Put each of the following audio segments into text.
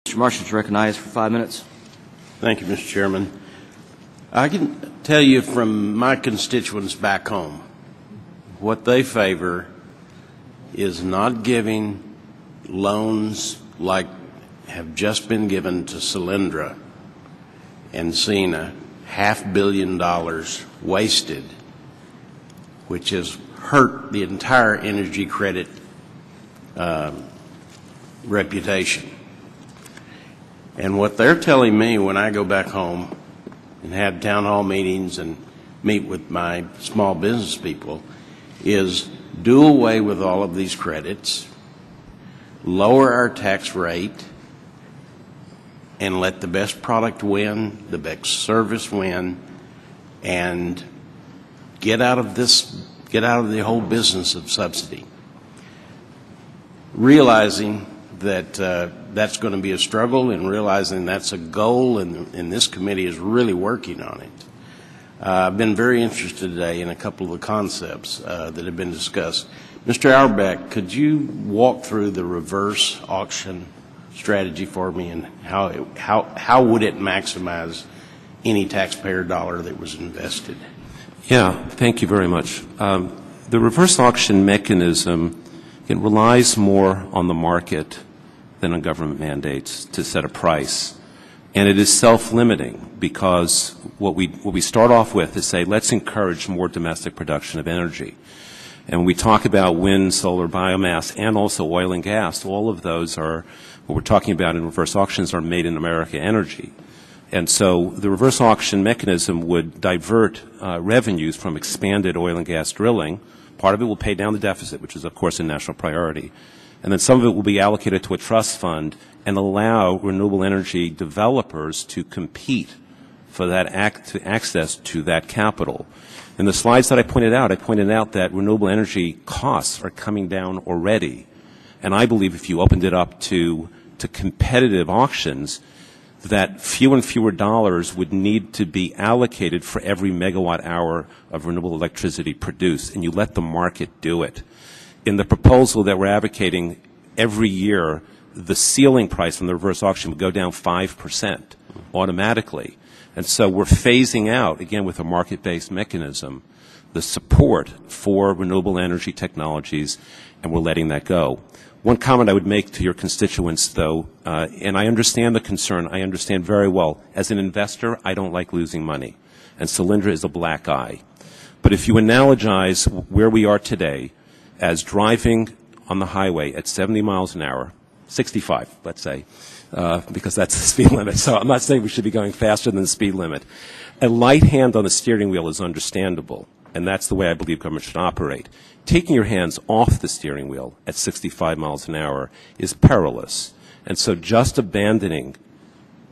Mr. Marchant is recognized for 5 minutes. Thank you, Mr. Chairman. I can tell you from my constituents back home, what they favor is not giving loans like have just been given to Solyndra and seeing $500 million wasted, which has hurt the entire energy credit reputation. And what they're telling me when I go back home and have town hall meetings and meet with my small business people is do away with all of these credits, lower our tax rate, and let the best product win, the best service win, and get out of the whole business of subsidy. Realizing that that's going to be a struggle and realizing that's a goal, and this committee is really working on it. I've been very interested today in a couple of the concepts that have been discussed. Mr. Auerbach, could you walk through the reverse auction strategy for me and how would it maximize any taxpayer dollar that was invested? Yeah, thank you very much. The reverse auction mechanism, it relies more on the market than on government mandates to set a price. And it is self-limiting because what we start off with is say, let's encourage more domestic production of energy. And when we talk about wind, solar, biomass, and also oil and gas, all of those are, what we're talking about in reverse auctions are made in America energy. And so the reverse auction mechanism would divert revenues from expanded oil and gas drilling. Part of it will pay down the deficit, which is, of course, a national priority. And then some of it will be allocated to a trust fund and allow renewable energy developers to compete for that access to that capital. In the slides that I pointed out that renewable energy costs are coming down already. And I believe if you opened it up to competitive auctions, that fewer and fewer dollars would need to be allocated for every megawatt hour of renewable electricity produced, and you let the market do it. In the proposal that we're advocating, every year the ceiling price from the reverse auction would go down 5% automatically. And so we're phasing out, again with a market-based mechanism, the support for renewable energy technologies, and we're letting that go. One comment I would make to your constituents, though, and I understand the concern, I understand very well. As an investor, I don't like losing money, and Solyndra is a black eye. But if you analogize where we are today as driving on the highway at 70 miles an hour, 65, let's say, because that's the speed limit. So I'm not saying we should be going faster than the speed limit. A light hand on the steering wheel is understandable, and that's the way I believe government should operate. Taking your hands off the steering wheel at 65 miles an hour is perilous. And so just abandoning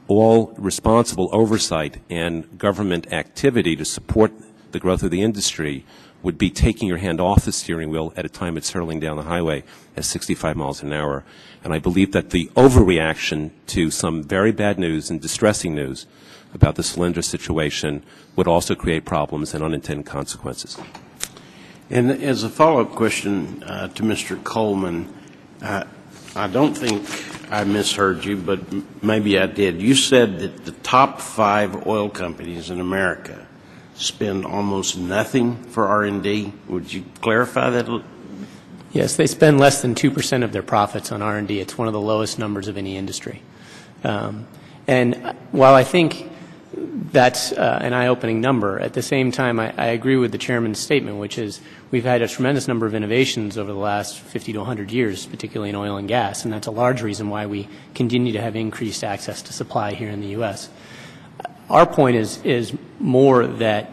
all responsible oversight and government activity to support the growth of the industry would be taking your hand off the steering wheel at a time it's hurtling down the highway at 65 miles an hour. And I believe that the overreaction to some very bad news and distressing news about the Solyndra situation would also create problems and unintended consequences. And as a follow-up question to Mr. Coleman, I don't think I misheard you, but maybe I did. You said that the top 5 oil companies in America spend almost nothing for R&D. Would you clarify that? Yes, they spend less than 2% of their profits on R&D. It's one of the lowest numbers of any industry. And while I think that's an eye-opening number, at the same time I agree with the chairman's statement, which is we've had a tremendous number of innovations over the last 50 to 100 years, particularly in oil and gas, and that's a large reason why we continue to have increased access to supply here in the U.S. Our point is more that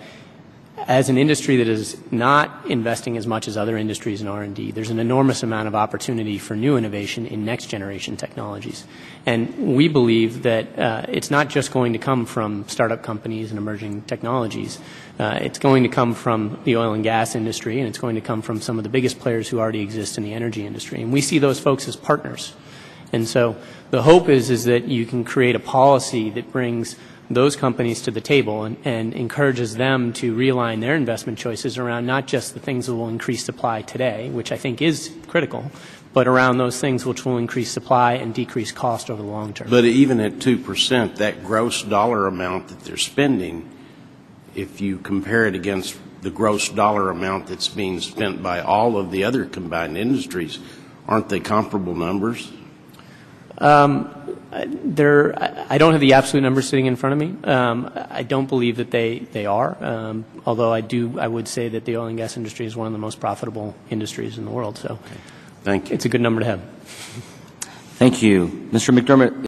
as an industry that is not investing as much as other industries in R&D, there's an enormous amount of opportunity for new innovation in next-generation technologies. And we believe that it's not just going to come from startup companies and emerging technologies. It's going to come from the oil and gas industry, and it's going to come from some of the biggest players who already exist in the energy industry. And we see those folks as partners. And so the hope is that you can create a policy that brings those companies to the table and encourages them to realign their investment choices around not just the things that will increase supply today, which I think is critical, but around those things which will increase supply and decrease cost over the long term. But even at 2%, that gross dollar amount that they're spending, if you compare it against the gross dollar amount that's being spent by all of the other combined industries, aren't they comparable numbers? I don't have the absolute numbers sitting in front of me. I don't believe that they are, although I would say that the oil and gas industry is one of the most profitable industries in the world. So Thank you. it's a good number to have. Thank you. Mr. McDermott,